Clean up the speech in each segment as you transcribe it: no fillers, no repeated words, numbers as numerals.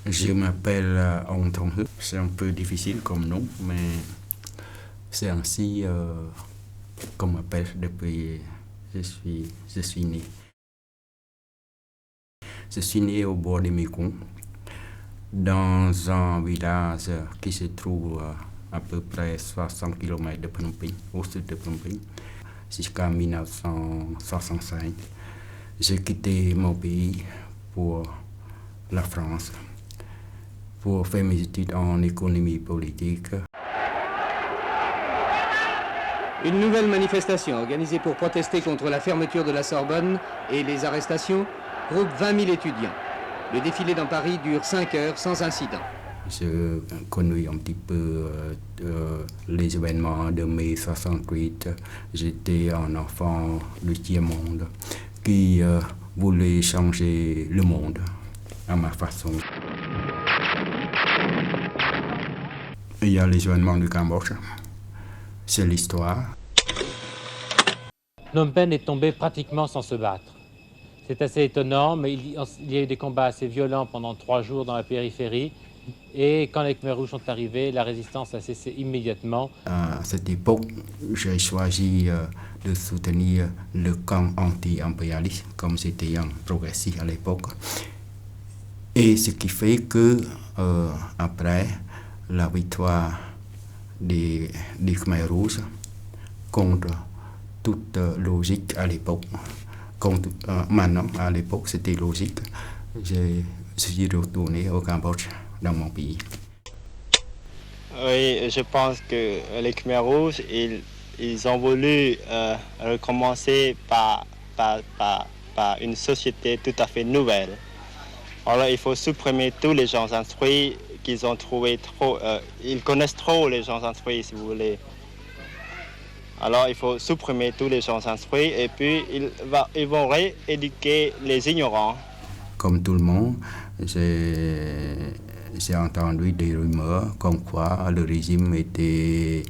Je m'appelle Aung Thong Heup. C'est un peu difficile comme nom, mais c'est ainsi qu'on m'appelle depuis que je suis né. Je suis né au bord du Mekong, dans un village qui se trouve à peu près 60 km de Phnom Penh, au sud de Phnom Penh, jusqu'en 1965. J'ai quitté mon pays pour la France, pour faire mes études en économie politique. Une nouvelle manifestation organisée pour protester contre la fermeture de la Sorbonne et les arrestations groupe 20 000 étudiants. Le défilé dans Paris dure 5 heures sans incident. Je connais un petit peu les événements de mai 68. J'étais un enfant du tiers-monde qui voulait changer le monde à ma façon. Il y a les événements du Cambodge. C'est l'histoire. Phnom Penh est tombé pratiquement sans se battre. C'est assez étonnant, mais il y a eu des combats assez violents pendant 3 jours dans la périphérie. Et quand les Khmers rouges sont arrivés, la résistance a cessé immédiatement. À cette époque, j'ai choisi de soutenir le camp anti-impérialiste, comme c'était un progressiste à l'époque. Et ce qui fait que, après la victoire des Khmers rouges, contre toute logique à l'époque, maintenant à l'époque c'était logique, je suis retourné au Cambodge, dans mon pays. Oui, je pense que les Khmers rouges, ils ont voulu recommencer par une société tout à fait nouvelle. Alors il faut supprimer tous les gens instruits qu'ils ont trouvé trop. Ils connaissent trop les gens instruits, si vous voulez. Alors il faut supprimer tous les gens instruits et puis ils vont rééduquer les ignorants. Comme tout le monde, j'ai entendu des rumeurs comme quoi le régime était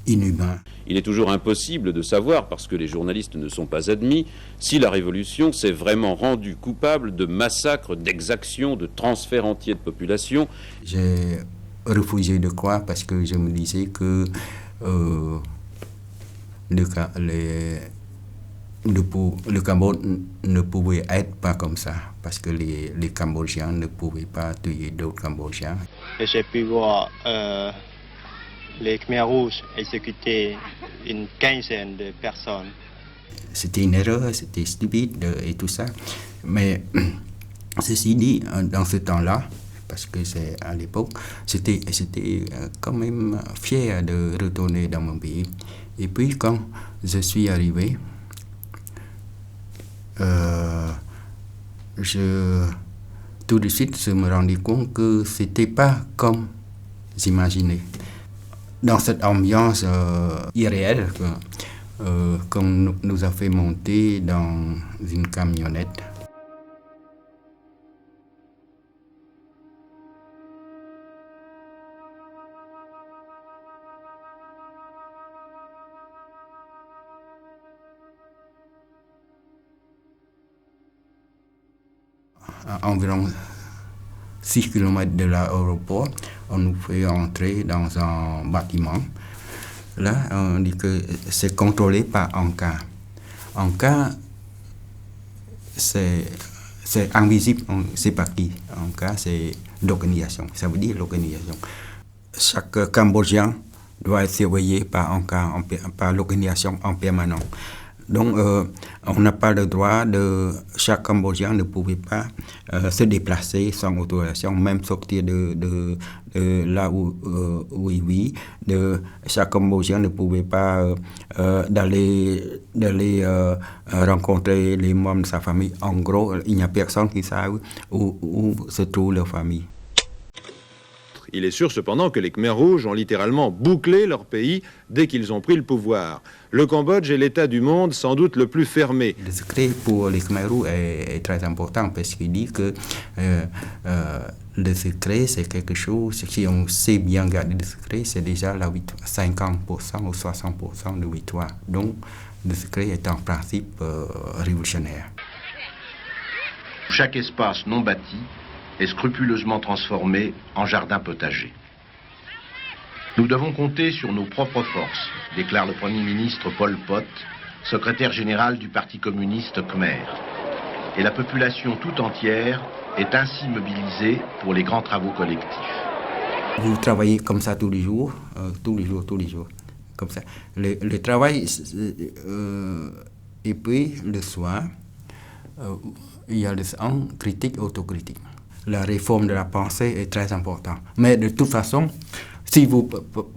inhumain. Il est toujours impossible de savoir, parce que les journalistes ne sont pas admis, si la Révolution s'est vraiment rendue coupable de massacres, d'exactions, de transferts entiers de population. J'ai refusé de croire parce que je me disais que le Cambodge ne pouvait être pas comme ça, parce que les Cambodgiens ne pouvaient pas tuer d'autres Cambodgiens. J'ai pu voir les Khmers rouges exécuter une quinzaine de personnes. C'était une erreur, c'était stupide et tout ça. Mais ceci dit, dans ce temps-là, parce que c'est à l'époque, j'étais quand même fier de retourner dans mon pays. Et puis quand je suis arrivé, tout de suite, je me rendais compte que c'était pas comme j'imaginais. Dans cette ambiance irréelle qu'on nous a fait monter dans une camionnette. À environ 6 km de l'aéroport, on nous fait entrer dans un bâtiment. Là, on dit que c'est contrôlé par ANCAR. ANCAR, c'est invisible, on ne sait pas qui. ANCAR, c'est l'organisation, ça veut dire l'organisation. Chaque Cambodgien doit être surveillé par ANCAR, par l'organisation en permanence. Donc, on n'a pas le droit chaque Cambodgien ne pouvait pas se déplacer sans autorisation, même sortir de là où il vit. Chaque Cambodgien ne pouvait pas d'aller rencontrer les membres de sa famille. En gros, il n'y a personne qui sait où se trouve leur famille. Il est sûr cependant que les Khmers rouges ont littéralement bouclé leur pays dès qu'ils ont pris le pouvoir. Le Cambodge est l'état du monde sans doute le plus fermé. Le secret pour les Khmers rouges est très important parce qu'il dit que le secret c'est quelque chose, si on sait bien garder le secret, c'est déjà la 50% ou 60% de victoire. Donc le secret est en principe révolutionnaire. chaque espace non bâti est scrupuleusement transformé en jardin potager. Nous devons compter sur nos propres forces, déclare le Premier ministre Pol Pot, secrétaire général du Parti communiste Khmer. Et la population tout entière est ainsi mobilisée pour les grands travaux collectifs. Vous travaillez comme ça tous les jours, comme ça. Le travail, et puis le soir, il y a le sang critique, autocritique. La réforme de la pensée est très importante. Mais de toute façon, si vous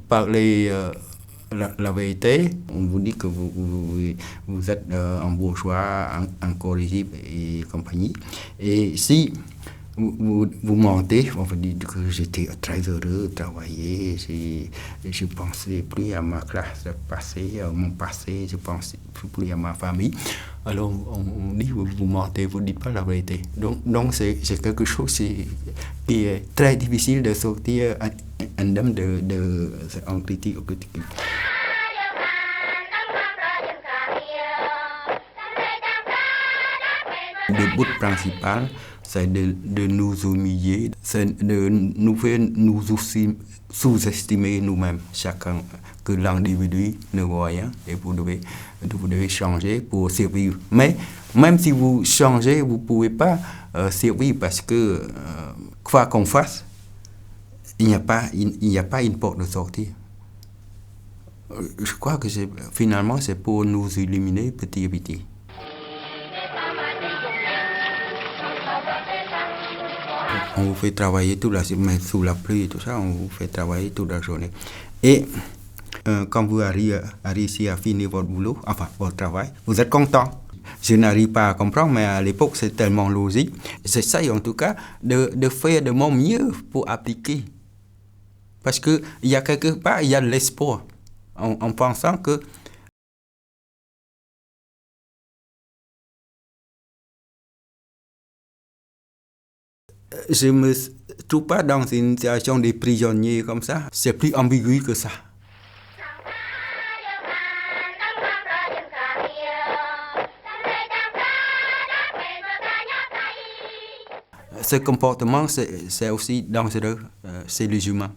parlez la vérité, on vous dit que vous êtes un bourgeois, incorrigible et compagnie. Et si vous mentez, on vous dit que j'étais très heureux de travailler, je pensais plus à ma classe passée, à mon passé, je pensais plus à ma famille. Alors on dit que vous mentez, vous ne dites pas la vérité. Donc c'est quelque chose qui est très difficile de sortir indemne en critique ou critique. Le but principal, c'est de nous humilier, c'est de nous faire nous sous-estimer nous-mêmes, chacun, que l'individu ne voit rien et vous devez changer pour survivre. Mais même si vous changez, vous ne pouvez pas survivre parce que quoi qu'on fasse, il n'y a pas une porte de sortie. Je crois que finalement c'est pour nous éliminer petit à petit. On vous fait travailler toute la journée, sous la pluie et tout ça, on vous fait travailler toute la journée. Et quand vous réussissez à finir votre boulot, enfin votre travail, vous êtes content. Je n'arrive pas à comprendre, mais à l'époque c'est tellement logique. J'essaie en tout cas de faire de mon mieux pour appliquer. Parce qu'il y a quelque part, il y a de l'espoir, en pensant que je ne me trouve pas dans une situation de prisonnier comme ça. C'est plus ambigu que ça. Ce comportement, c'est aussi dangereux. C'est les humains.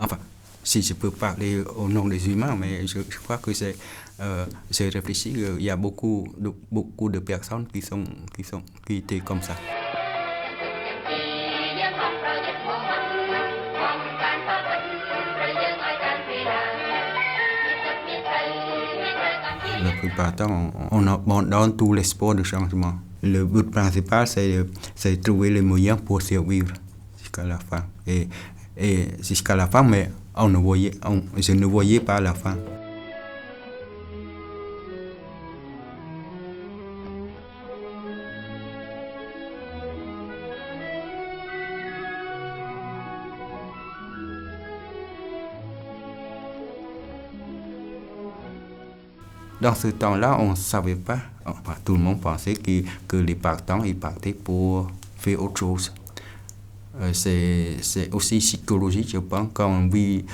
Enfin, si je peux parler au nom des humains, mais je crois que j'ai réfléchi. Il y a beaucoup de personnes qui étaient comme ça. La plupart du temps, on abandonne tout l'espoir de changement. Le but principal, c'est de trouver les moyens pour survivre jusqu'à la fin. Et jusqu'à la fin, mais je ne voyais pas la fin. Dans ce temps-là, on ne savait pas, enfin, tout le monde pensait que les partants, ils partaient pour faire autre chose. C'est aussi psychologique, je pense, quand on vit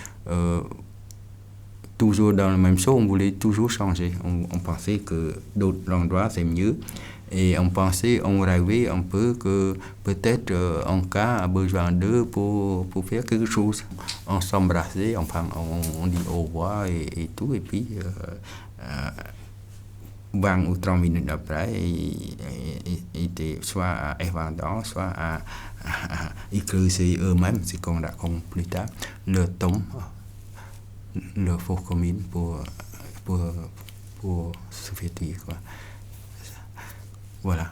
toujours dans la même chose, on voulait toujours changer. On pensait que d'autres endroits, c'est mieux. Et on rêvait un peu que peut-être un cas a besoin d'eux pour faire quelque chose. On s'embrassait, enfin, on dit au revoir et tout, et puis 20 ou 30 minutes après, ils étaient soit à Evandon, soit à éclaircir eux-mêmes, c'est qu'on raconte plus tard, leur tombe, leur fosse commune pour se fêter, quoi. Voilà.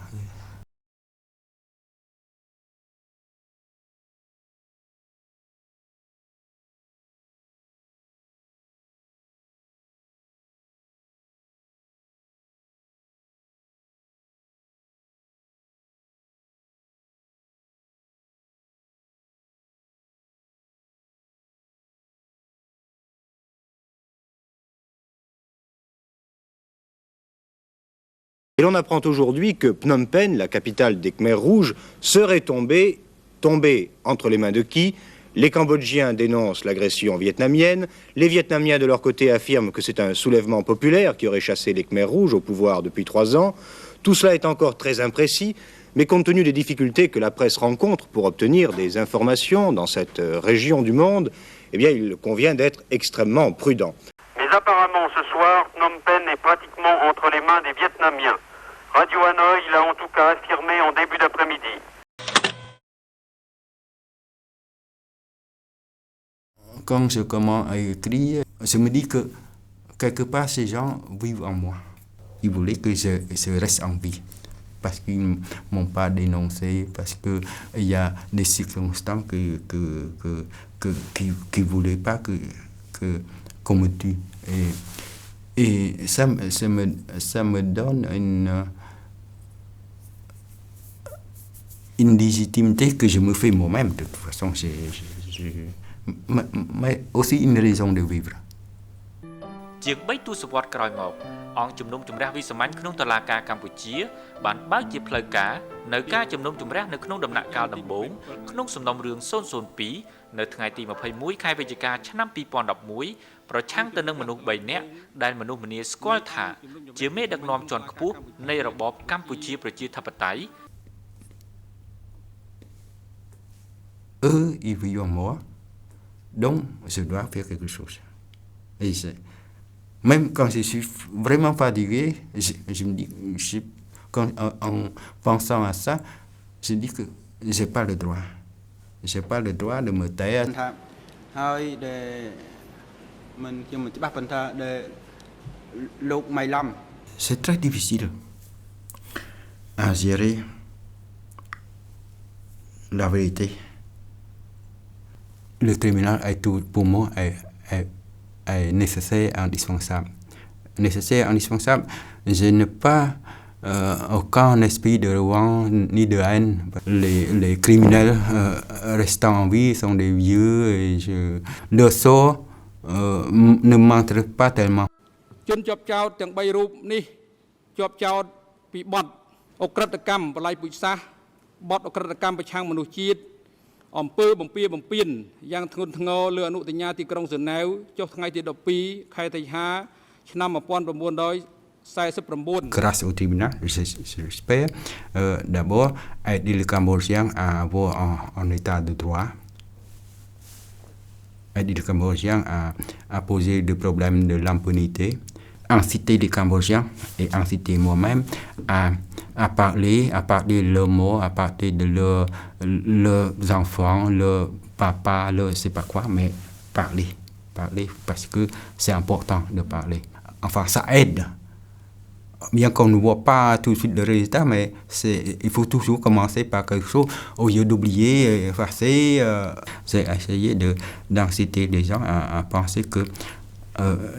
Et l'on apprend aujourd'hui que Phnom Penh, la capitale des Khmers rouges, serait tombée entre les mains de qui? Les Cambodgiens dénoncent l'agression vietnamienne, les Vietnamiens de leur côté affirment que c'est un soulèvement populaire qui aurait chassé les Khmers rouges au pouvoir depuis 3 ans. Tout cela est encore très imprécis, Mais compte tenu des difficultés que la presse rencontre pour obtenir des informations dans cette région du monde, eh bien, il convient d'être extrêmement prudent. Mais apparemment, ce soir, Phnom Penh est pratiquement entre les mains des Vietnamiens. Radio Hanoï l'a en tout cas affirmé en début d'après-midi. Quand je commence à écrire, je me dis que quelque part ces gens vivent en moi. Ils voulaient que je reste en vie. Parce qu'ils ne m'ont pas dénoncé, parce qu'il y a des circonstances qui ne voulaient pas qu'on me tue. Et ça me donne une légitimité que je me fais moi-même. De toute façon, mais aussi une raison de vivre. ជាង3ទសវត្សរ៍ក្រោយមកអង្គជំនុំជម្រះវិសាមញ្ញក្នុងតុលាការកម្ពុជាបានបើកជាផ្លូវការនៅការជំនុំជម្រះនៅក្នុងដំណាក់កាលដំបូងក្នុងសំណុំរឿង002នៅថ្ងៃទី21ខែវិច្ឆិកាឆ្នាំ2011ប្រឆាំងទៅនឹងមនុស្ស3នាក់ដែលមនុស្សម្នាស្គាល់ថាជាមេដឹកនាំជាន់ខ្ពស់នៃរបបកម្ពុជាប្រជាធិបតេយ្យ Eux, ils vivent en moi, donc je dois faire quelque chose. Et même quand je suis vraiment fatigué, je me dis, en pensant à ça, je dis que je n'ai pas le droit. Je n'ai pas le droit de me taire. C'est très difficile à gérer la vérité. Le tribunal est tout, pour moi, est nécessaire et indispensable. Nécessaire et indispensable. Je n'ai pas aucun esprit de revanche ni de haine. Les criminels restant en vie sont des vieux et le sort ne m'entraîne pas tellement. ជនជាប់ចោទទាំង3រូបនេះជាប់ចោទពីបទអក្រិតកម្មបល័យពូជសាសន៍បទអក្រិតកម្មប្រឆាំងមនុស្សជាតិអំពើបំពារបំពានយ៉ាងធ្ងន់ធ្ងរលើអនុសញ្ញាទីក្រុងហ្សឺណែវចុះថ្ងៃទី12ខែសីហាឆ្នាំ1949 Grâce au tribunal, j'espère d'abord aider les Cambodgiens à avoir un état de droit, aider les Cambodgiens à poser le problème de l'impunité, inciter les Cambodgiens et inciter moi-même à parler leurs mots, à parler de leurs enfants, leur papa, leur je sais pas quoi, mais parler parce que c'est important de parler. Enfin, ça aide. Bien qu'on ne voit pas tout de suite le résultat, mais il faut toujours commencer par quelque chose au lieu d'oublier, effacer. C'est essayer d'inciter les gens à penser que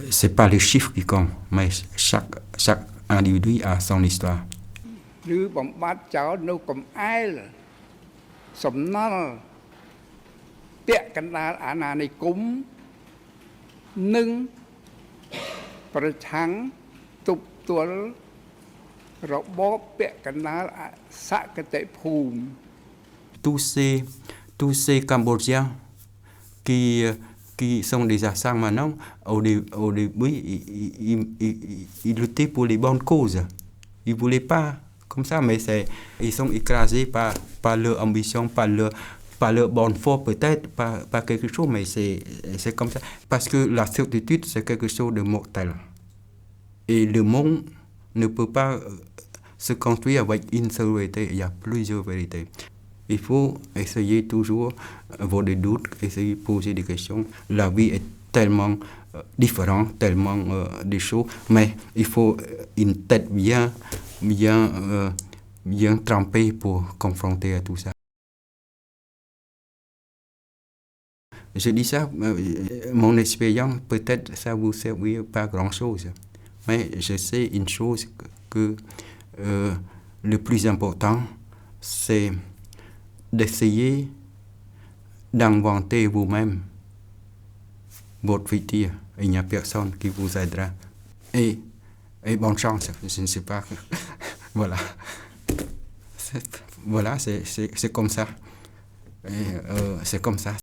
c'est pas les chiffres qui comptent, mais chaque individu a son histoire. ឬបំបត្តិចោលនៅកំអែលសំណល់ពាក់កណ្ដាលអាណានិគមនិងប្រឆាំងទប់ទល់របបពាក់កណ្ដាលអសកតភូមិ Tous ces Cambodgiens qui sont des assassins maintenant, au début, ils luttaient pour les bonnes causes. Ils ne voulaient pas comme ça, mais ils sont écrasés par leur ambition, par leur bonne foi peut-être, par quelque chose, mais c'est comme ça. Parce que la certitude, c'est quelque chose de mortel. Et le monde ne peut pas se construire avec une seule vérité, il y a plusieurs vérités. Il faut essayer toujours avoir des doutes, essayer de poser des questions. La vie est tellement différente, tellement des choses, mais il faut une tête bien trempée pour confronter à tout ça. Je dis ça, mon expérience, peut-être ça vous servira pas grand-chose, mais je sais une chose que le plus important, c'est d'essayer d'inventer vous-même votre futur. Il n'y a personne qui vous aidera. Et bonne chance, je ne sais pas. Voilà. Voilà, c'est comme ça. C'est comme ça.